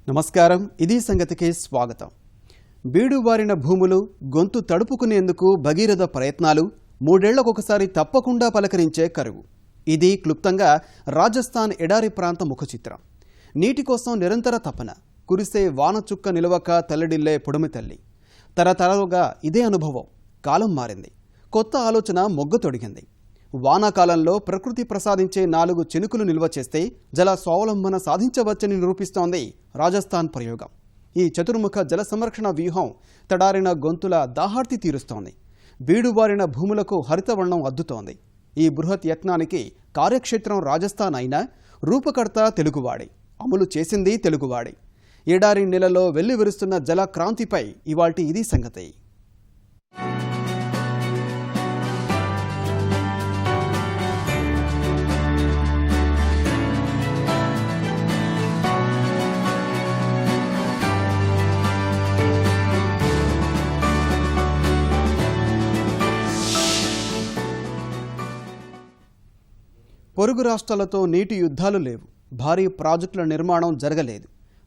నమస్కారం, ఇది సంగతికి స్వాగతం. బీడుబారిన భూములు గొంతు తడుపుకునేందుకు భగీరథ ప్రయత్నాలు, మూడేళ్లకొకసారి తప్పకుండా పలకరించే కరువు. ఇది క్లుప్తంగా రాజస్థాన్ ఎడారి ప్రాంత ముఖచిత్రం. నీటి కోసం నిరంతర తపన, కురిసే వానచుక్క నిలవక తల్లడిల్లే పొడుమి తల్లి. తరతరాలుగా ఇదే అనుభవం. కాలం మారింది, కొత్త ఆలోచన మొగ్గు తొడిగింది. వానాకాలంలో ప్రకృతి ప్రసాదించే 4 చినుకులు నిల్వ చేస్తే జల స్వావలంబన సాధించవచ్చని నిరూపిస్తోంది రాజస్థాన్ ప్రయోగం. ఈ చతుర్ముఖ జల సంరక్షణ వ్యూహం తడారిన గొంతుల దాహార్తి తీరుస్తోంది. బీడుబారిన భూములకు హరితవర్ణం అద్దుతోంది. ఈ బృహత్ యత్నానికి కార్యక్షేత్రం రాజస్థాన్ అయినా రూపకర్త తెలుగువాడి, అమలు చేసింది తెలుగువాడి. ఎడారి నెలలో వెల్లివిరుస్తున్న జల క్రాంతిపై ఇవాల్టి ఇది సంగతి. పొరుగు రాష్ట్రాలతో నీటి యుద్ధాలు లేవు, భారీ ప్రాజెక్టుల నిర్మాణం జరగలేదు,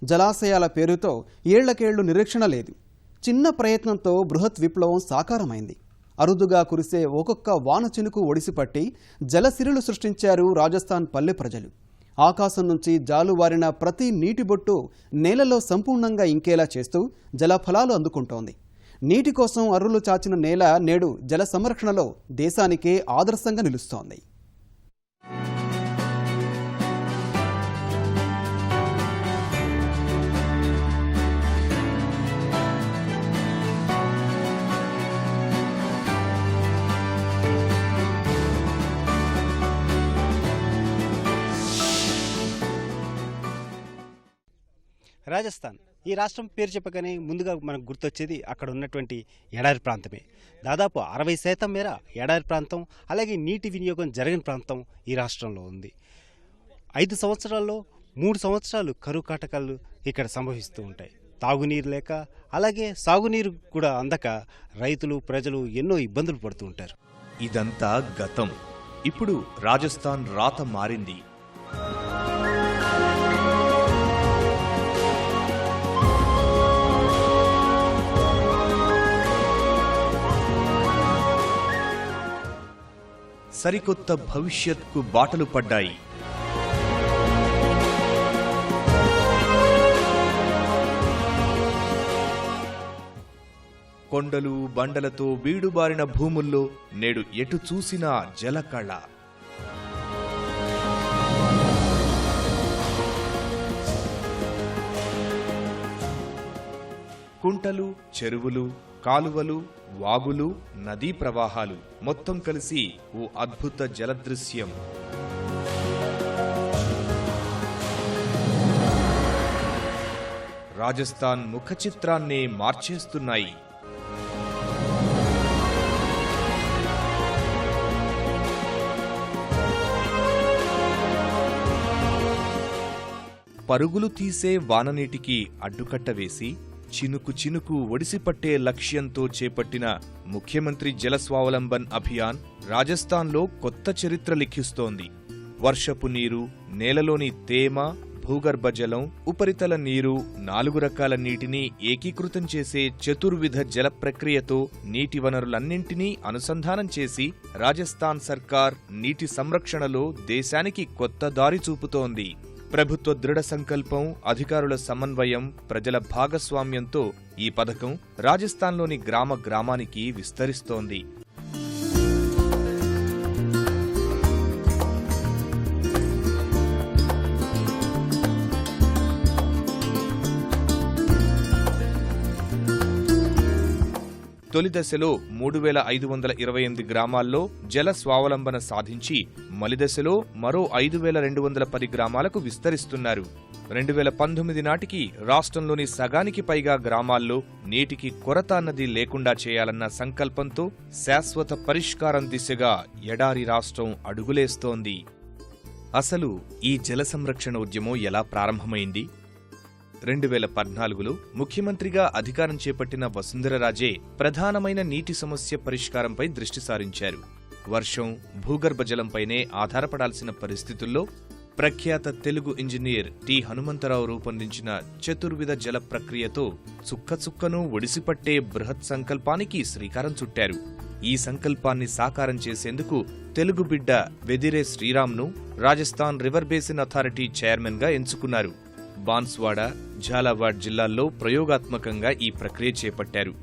జలాశయాల పేరుతో ఏళ్లకేళ్లు నిరీక్షణ లేదు. చిన్న ప్రయత్నంతో బృహత్ విప్లవం సాకారమైంది. అరుదుగా కురిసే ఒక్కొక్క వాన చినుకు ఒడిసిపట్టి జలసిరులు సృష్టించారు రాజస్థాన్ పల్లె ప్రజలు. ఆకాశం నుంచి జాలువారిన ప్రతి నీటి బొట్టు నేలలో సంపూర్ణంగా ఇంకేలా చేస్తూ జలఫలాలు అందుకుంటోంది. నీటి కోసం అర్రులు చాచిన నేల నేడు జల సంరక్షణలో దేశానికే ఆదర్శంగా నిలుస్తోంది. రాజస్థాన్ ఈ రాష్ట్రం పేరు చెప్పగానే ముందుగా మనకు గుర్తొచ్చేది అక్కడ ఉన్నటువంటి ఎడారి ప్రాంతమే. దాదాపు 60% మేర ఎడారి ప్రాంతం, అలాగే నీటి వినియోగం జరగని ప్రాంతం ఈ రాష్ట్రంలో ఉంది. 5 సంవత్సరాల్లో 3 సంవత్సరాలు కరువు కాటకాలు ఇక్కడ సంభవిస్తూ ఉంటాయి. తాగునీరు లేక, అలాగే సాగునీరు కూడా అందక రైతులు ప్రజలు ఎన్నో ఇబ్బందులు పడుతూ ఉంటారు. ఇదంతా గతం. ఇప్పుడు రాజస్థాన్ రాత మారింది. సరికొత్త భవిష్యత్కు బాటలు పడ్డాయి. కొండలు బండలతో బీడుబారిన భూముల్లో నేడు ఎటు చూసినా జలకళ. కుంటలు, చెరువులు, కాలువలు, వాగులు, నదీ ప్రవాహాలు మొత్తం కలిసి ఓ అద్భుత జలదృశ్యం. రాజస్థాన్ ముఖ చిత్రాన్నే మార్చేస్తున్నాయి. పరుగులు తీసే వాననీటికి అడ్డుకట్ట వేసి చినుకు చినుకు ఒడిసిపట్టే లక్ష్యంతో చేపట్టిన ముఖ్యమంత్రి జల స్వావలంబన్ అభియాన్ రాజస్థాన్లో కొత్త చరిత్ర లిఖిస్తోంది. వర్షపు నీరు, నేలలోని తేమ, భూగర్భ జలం, ఉపరితల నీరు 4 రకాల నీటిని ఏకీకృతం చేసే చతుర్విధ జల ప్రక్రియతో నీటి వనరులన్నింటినీ అనుసంధానం చేసి రాజస్థాన్ సర్కార్ నీటి సంరక్షణలో దేశానికి కొత్త దారి చూపుతోంది. ప్రభుత్వ దృఢ సంకల్పం, అధికారుల సమన్వయం, ప్రజల భాగస్వామ్యంతో ఈ పథకం రాజస్థాన్లోని గ్రామ గ్రామానికి విస్తరిస్తోంది. తొలి దశలో 3528 గ్రామాల్లో జల స్వావలంబన సాధించి మలిదశలో మరో 5210 గ్రామాలకు విస్తరిస్తున్నారు. 2019 నాటికి రాష్ట్రంలోని సగానికి పైగా గ్రామాల్లో నీటికి కొరత అన్నది లేకుండా చేయాలన్న సంకల్పంతో శాశ్వత పరిష్కారం దిశగా ఎడారి రాష్ట్రం అడుగులేస్తోంది. అసలు ఈ జల సంరక్షణ ఉద్యమం ఎలా ప్రారంభమైంది? 2014లో ముఖ్యమంత్రిగా అధికారం చేపట్టిన వసుంధరరాజే ప్రధానమైన నీటి సమస్య పరిష్కారంపై దృష్టి సారించారు. వర్షం, భూగర్భ జలంపైనే ఆధారపడాల్సిన పరిస్థితుల్లో ప్రఖ్యాత తెలుగు ఇంజనీర్ టి హనుమంతరావు రూపొందించిన చతుర్విధ జల ప్రక్రియతో చుక్కచుక్కను ఒడిసిపట్టే బృహత్ సంకల్పానికి శ్రీకారం చుట్టారు. ఈ సంకల్పాన్ని సాకారం చేసేందుకు తెలుగు బిడ్డ వెదిరే శ్రీరామ్ను రాజస్థాన్ రివర్ బేసిన్ అథారిటీ చైర్మన్గా ఎంచుకున్నారు. బాన్స్వాడ, ఝాలావాడ్ జిల్లాల్లో ప్రయోగాత్మకంగా ఈ ప్రక్రియ చేపట్టారు.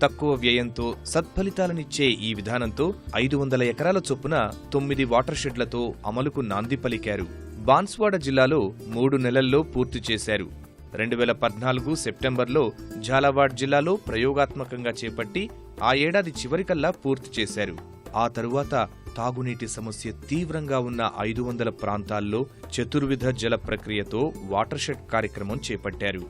తక్కువ వ్యయంతో సత్ఫలితాలనిచ్చే ఈ విధానంతో 500 ఎకరాల చొప్పున 9 వాటర్ షెడ్లతో అమలుకు నాంది పలికారు. బాన్స్వాడ జిల్లాలో 3 నెలల్లో పూర్తి చేశారు. 2014 సెప్టెంబర్లో ఝాలావాడ్ జిల్లాలో ప్రయోగాత్మకంగా చేపట్టి ఆ ఏడాది చివరికల్లా పూర్తి చేశారు. ఆ తరువాత తాగునీటి సమస్య తీవ్రంగా ఉన్న 500 ప్రాంతాల్లో చతుర్విధ జల ప్రక్రియతో వాటర్ షెడ్ కార్యక్రమం చేపట్టారు.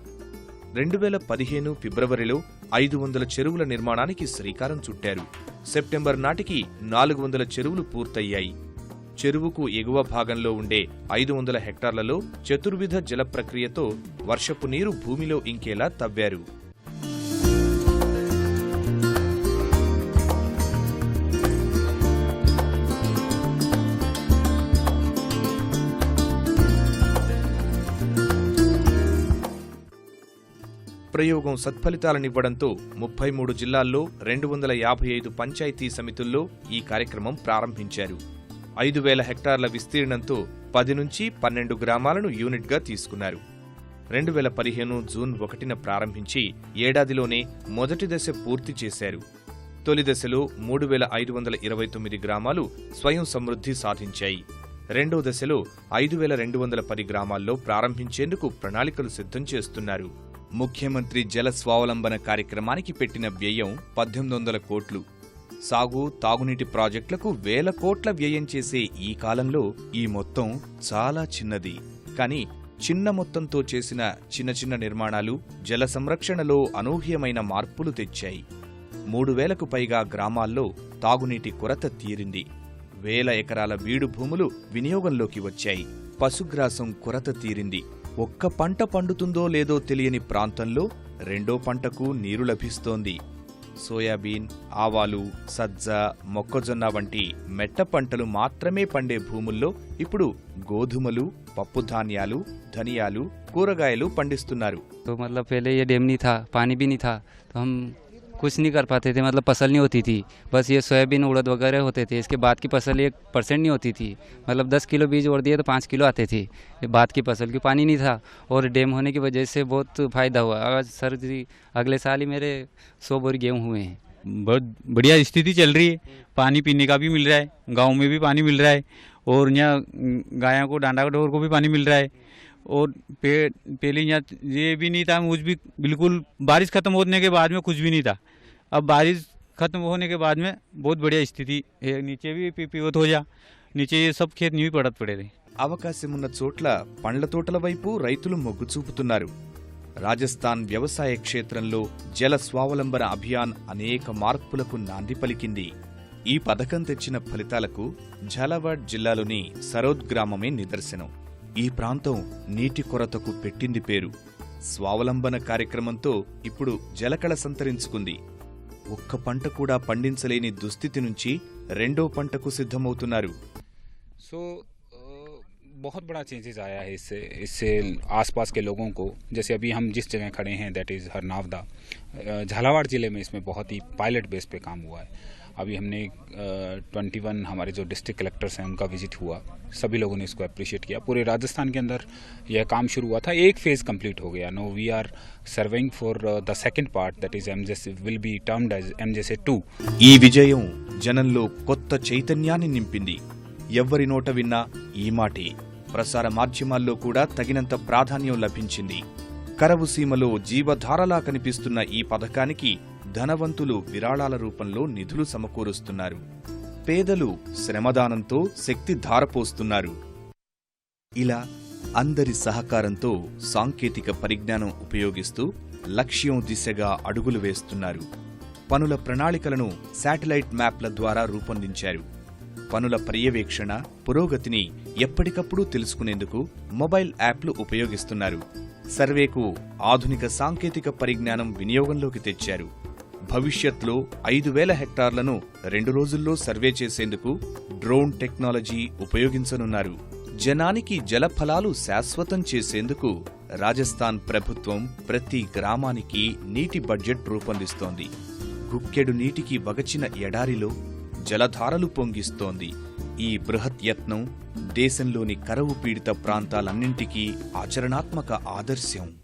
2015 ఫిబ్రవరిలో 500 చెరువుల నిర్మాణానికి శ్రీకారం చుట్టారు. సెప్టెంబర్ నాటికి 400 చెరువులు పూర్తయ్యాయి. చెరువుకు ఎగువ భాగంలో ఉండే 500 హెక్టార్లలో చతుర్విధ జల ప్రక్రియతో వర్షపు నీరు భూమిలో ఇంకేలా తవ్వారు. ప్రయోగం సత్ఫలితాలనివ్వడంతో 33 జిల్లాల్లో 255 పంచాయతీ సమితుల్లో ఈ కార్యక్రమం ప్రారంభించారు. 5,000 హెక్టార్ల విస్తీర్ణంతో 10 నుంచి 12 గ్రామాలను యూనిట్గా తీసుకున్నారు. 2015 జూన్ 1న ప్రారంభించి ఏడాదిలోనే మొదటి దశ పూర్తి చేశారు. తొలి దశలో 3,529 గ్రామాలు స్వయం సమృద్ధి సాధించాయి. రెండో దశలో 5,210 గ్రామాల్లో ప్రారంభించేందుకు ప్రణాళికలు సిద్ధం చేస్తున్నారు. ముఖ్యమంత్రి జల స్వావలంబన కార్యక్రమానికి పెట్టిన వ్యయం 1,800 కోట్లు. సాగు, తాగునీటి ప్రాజెక్టులకు 1,000 కోట్ల వ్యయం చేసే ఈ కాలంలో ఈ మొత్తం చాలా చిన్నది. కానీ చిన్న మొత్తంతో చేసిన చిన్న నిర్మాణాలు జల సంరక్షణలో అనూహ్యమైన మార్పులు తెచ్చాయి. 3,000కు పైగా గ్రామాల్లో తాగునీటి కొరత తీరింది. 1,000 ఎకరాల బీడు భూములు వినియోగంలోకి వచ్చాయి. పశుగ్రాసం కొరత తీరింది. ఒక్క పంట పండుతుందో లేదో తెలియని ప్రాంతంలో రెండో పంటకు నీరు లభిస్తోంది. సోయాబీన్, ఆవాలు, సజ్జ, మొక్కజొన్న వంటి మెట్ట పంటలు మాత్రమే పండే భూముల్లో ఇప్పుడు గోధుమలు, పప్పుధాన్యాలు, ధనియాలు, కూరగాయలు పండిస్తున్నారు. तो मतलब पहले ये डैम नहीं था, पानी भी नहीं था, तो हम कुछ नहीं कर पाते थे, मतलब फसल नहीं होती थी. बस ये सोयाबीन, उड़द वगैरह होते थे. इसके बाद की फसल 1% नहीं होती थी. मतलब 10 किलो बीज ओढ़ दिए तो 5 किलो आते थे. ये बाद की फसल की पानी नहीं था और डैम होने की वजह से बहुत फ़ायदा हुआ. आज सर जी अगले साल ही मेरे 100 बोरी गेहूँ हुए हैं. बहुत बढ़िया स्थिति चल रही है. पानी पीने का भी मिल रहा है, गाँव में भी पानी मिल रहा है और यहाँ गायों को, डांडा डोर को भी पानी मिल रहा है. और पहले यहाँ ये भी नहीं था, मुझ भी बिल्कुल बारिश खत्म होने के बाद में कुछ भी नहीं था. अब बारिश खत्म होने के बाद में बहुत बढ़िया स्थिति है. नीचे भी पीवत हो जा, नीचे ये सब खेत नहीं पड़त पड़े रहे. అవకాశమున్న చోట్ల పండ్ల తోటల వైపు రైతులు మొగ్గు చూపుతున్నారు. రాజస్థాన్ వ్యవసాయ క్షేత్రంలో జల స్వావలంబన అభియాన్ అనేక మార్పులకు నాంది పలికింది. ఈ పథకం తెచ్చిన ఫలితాలకు ఝాలావాడ్ జిల్లాలోని సరోద్ గ్రామమే నిదర్శనం. ఈ ప్రాంతం నీటి కొరతకు పెట్టింది పేరు. స్వావలంబన కార్యక్రమంతో ఇప్పుడు జలకళ సంతరించుకుంది. ఒక్క పంట కూడా పండించలేని దుస్థితి నుంచి రెండో పంటకు సిద్ధమవుతున్నారు. सो बहुत बड़ा चेंजेस आया है इससे आसपास के लोगों को. जैसे अभी हम जिस जगह खड़े हैं दैट इज़ हरनावदा, झालावाड़ ज़िले में इसमें बहुत ही पायलट बेस पे काम हुआ है. अभी हमने 21 हमारे जो डिस्ट्रिक्ट कलेक्टर्स हैं उनका विजिट हुआ. सभी लोगों ने इसको अप्रिशिएट किया. पूरे राजस्थान के अंदर यह काम शुरू हुआ था, एक फेज़ कंप्लीट हो गया. No we are serving for the second part that is MJS will be termed as MJS 2. ఈ విజయం జనంలో కొత్త చైతన్యాన్ని నింపింది. ఎవ్వరి నోట విన్నా ఈ మాటే. ప్రసార మాధ్యమాల్లో కూడా తగినంత ప్రాధాన్యం లభించింది. కరవు సీమలో జీవధారలా కనిపిస్తున్న ఈ పథకానికి ధనవంతులు విరాళాల రూపంలో నిధులు సమకూరుస్తున్నారు. పేదలు శ్రమదానంతో శక్తి ధారపోస్తున్నారు. ఇలా అందరి సహకారంతో సాంకేతిక పరిజ్ఞానం ఉపయోగిస్తూ లక్ష్యం దిశగా అడుగులు వేస్తున్నారు. పనుల ప్రణాళికలను శాటిలైట్ మ్యాప్ల ద్వారా రూపొందించారు. పనుల పర్యవేక్షణ, పురోగతిని ఎప్పటికప్పుడు తెలుసుకునేందుకు మొబైల్ యాప్లు ఉపయోగిస్తున్నారు. సర్వేకు ఆధునిక సాంకేతిక పరిజ్ఞానం వినియోగంలోకి తెచ్చారు. భవిష్యత్లో 5,000 హెక్టార్లను 2 రోజుల్లో సర్వే చేసేందుకు డ్రోన్ టెక్నాలజీ ఉపయోగించనున్నారు. జనానికి జలఫలాలు శాశ్వతం చేసేందుకు రాజస్థాన్ ప్రభుత్వం ప్రతి గ్రామానికి నీటి బడ్జెట్ రూపొందిస్తోంది. గుక్కెడు నీటికి వగచిన ఎడారిలో జలధారలు పొంగిస్తోంది. ఈ బృహత్ యత్నం దేశంలోని కరువు పీడిత ప్రాంతాలన్నింటికీ ఆచరణాత్మక ఆదర్శం.